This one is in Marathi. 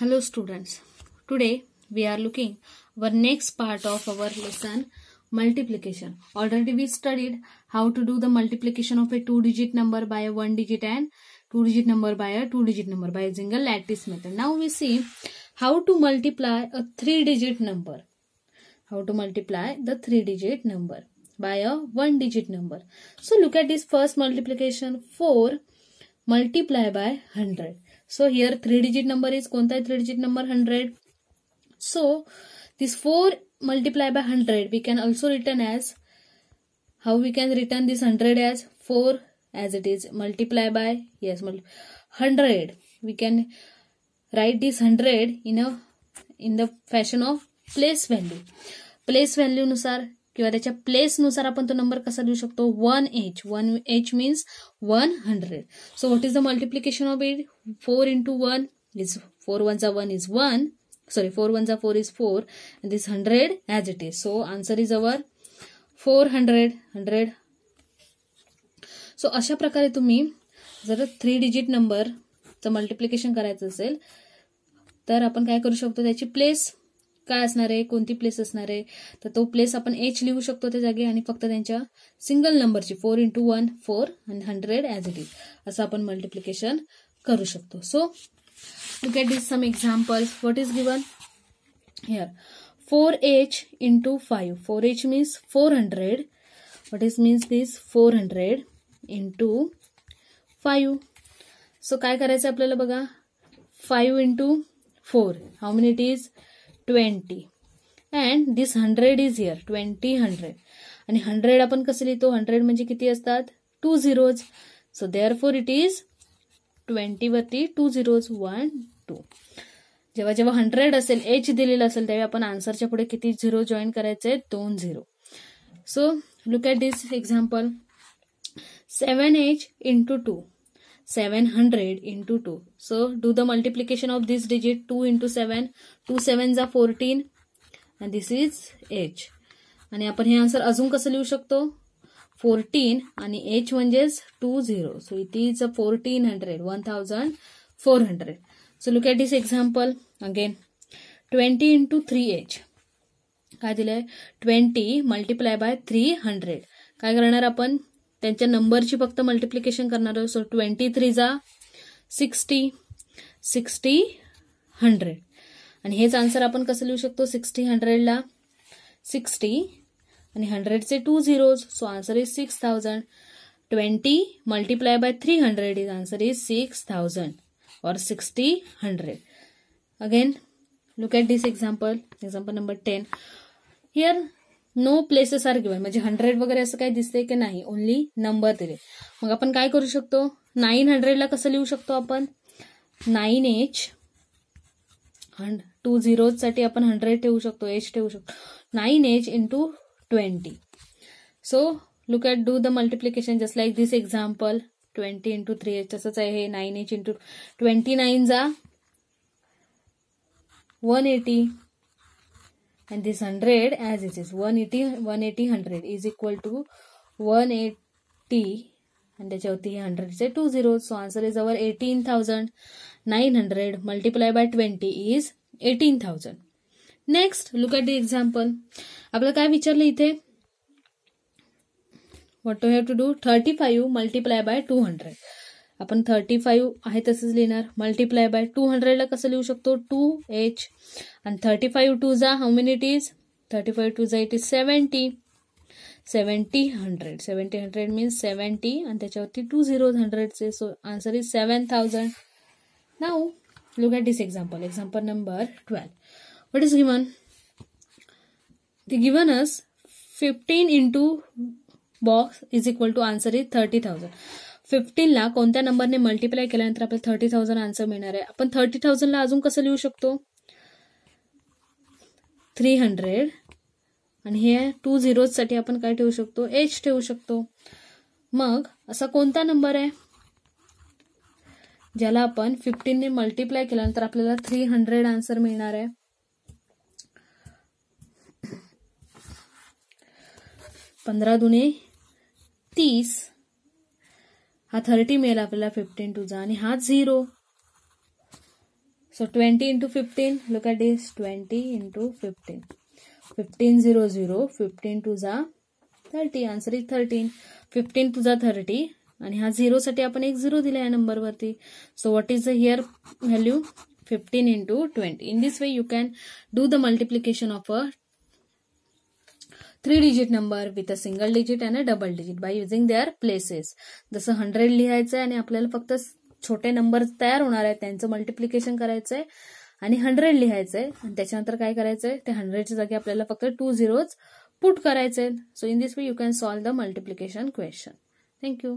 Hello students, today we are looking our next part of our lesson multiplication. Already we studied how to do the multiplication of a 2-digit number by a 1-digit and 2-digit number by a 2-digit number by using a lattice method. Now we see how to multiply a 3-digit number. How to multiply the 3-digit number by a 1-digit number. So look at this first multiplication, 4 multiply by 100. So here 3-digit number is konta 3-digit number 100. So this 4 multiply by 100 we can also written as, how we can written this 100 as 4 as it is multiply by 100. We can write this 100 in the fashion of place value. Place value नुसार किंवा त्याच्या प्लेस नुसार आपण तो नंबर कसा लिहू शकतो 1h. 1h means 100. So what is the multiplication of it? 4 into 1 is 4 1 जा 1 is 1. Sorry, 4 1 जा 4 is 4 and this 100 as it is. So answer is our 400. So अशा प्रकारे तुम्ही जर 3-digit नंबर चं मल्टिप्लिकेशन करायचं असेल तर आपण काय करू शकतो, त्याची प्लेस काय असणार आहे, कोणती प्लेस असणार आहे, तर तो प्लेस आपण h लिहू शकतो त्या जागी आणि फक्त त्यांच्या सिंगल नंबरची 4 into 1 4 and 100 as it is असं आपण मल्टिप्लिकेशन करू शकतो. So look at this some examples. What is given here? 4h into 5. 4h means 400. What is means this 400 into 5. So काय करायचं आपल्याला बघा, 5 into 4 how many it is 20 and this 100 is here 20 100 आणि 100 आपण कसं लिहितो, 100 म्हणजे किती असतात 2 zeros. So therefore it is 20 वरती 2 zeros 1 2. जेव्हा जेव्हा 100 असेल h दिलेला असेल त्यावेळी आपण आन्सरच्या पुढे किती झिरो जॉईन करायचे 2 zero. So look at this example. 7h into 2. 700 into 2. So do the multiplication of this digit 2 into 7. 2 7s are 14 and this is h. आणि आपण हे आन्सर अजून कसं लिहू शकतो 14 आणि h म्हणजेच 20. So it is a 1400. So look at this example again. 20 into 3h. काय दिलंय 20 multiply by 300. काय करणार आपण त्यांच्या नंबरची फक्त मल्टिप्लिकेशन करणार आहोत. सो 23 जा 60 60 100 आणि हेच आन्सर आपण कसं लिहू शकतो 60 100 ला 60 आणि 100 चे 2 zeros. So answer is 6000. 20 multiply by 300 is answer is 6000 or 60 100. Again look at this example number 10. Here no places are given, म्हणजे 100 वगैरे असं काही दिसतंय की नाही, ओनली नंबर दिले. मग आपण काय करू शकतो 900 ला कसं लिहू शकतो आपण 9h 2 zeros साठी आपण 100 ठेवू शकतो, h ठेवू शकतो 9h into 20. So look at do the multiplication just like this example. 20 into 3h तसंच आहे हे 9h into 29 जा 180 and this 100 as it is 180 100 is equal to 180 and त्याच्यावरती 100 चे 2 zeros. So answer is our 18,900 multiplied by 20 is 18,000. Next look at the example. आपल्याला काय विचारलं इथे, what do we have to do 35 multiply by 200. आपण 35 आहे तसंच लिहिणार, मल्टिप्लाय बाय 200 ला कसं लिहू शकतो 2h आणि 35 2 जा हाऊ मेनी इट इज 35 2 जा इट इज 70 100 70 100 मीन्स 70 आणि त्याच्यावरती 2 zeros 100 चे. So answer is 7000. Now look at this example number 12. What is given, the given us 15 into box is equal to answer is 30,000. 15 ला कोणत्या नंबरने मल्टिप्लाय केल्यानंतर आपल्याला 30,000 आन्सर मिळणार आहे. आपण 30,000 ला अजून कसं लिहू शकतो 300 आणि हे 2 zeros साठी आपण काय ठेवू शकतो h ठेवू शकतो. मग असा कोणता नंबर आहे ज्याला आपण 15 ने मल्टिप्लाय केल्यानंतर आपल्याला 300 आन्सर मिळणार आहे. 15 दुने 30 हा 30 मिळेल आपल्याला 15 2 जा आणि हा 0. So 20 into 15, look at this, 20 into 15. 15 0 0, 15 to the 30, answer is 13. 15 to the 30 आणि हा 0 साठी आपण एक 0 दिला या नंबर वरती. So what is the here value? 15 into 20. In this way you can do the multiplication of a 3-digit number with a single digit and a double digit by using their places. जसं 100 लिहायचं आहे आणि आपल्याला फक्त छोटे नंबर तयार होणार आहेत त्यांचं मल्टिप्लिकेशन करायचंय आणि 100 लिहायचंय आणि त्याच्यानंतर काय करायचंय ते 100च्या जागी आपल्याला फक्त 2 zeros पुट करायचे. So in this way you can solve the multiplication question. Thank you.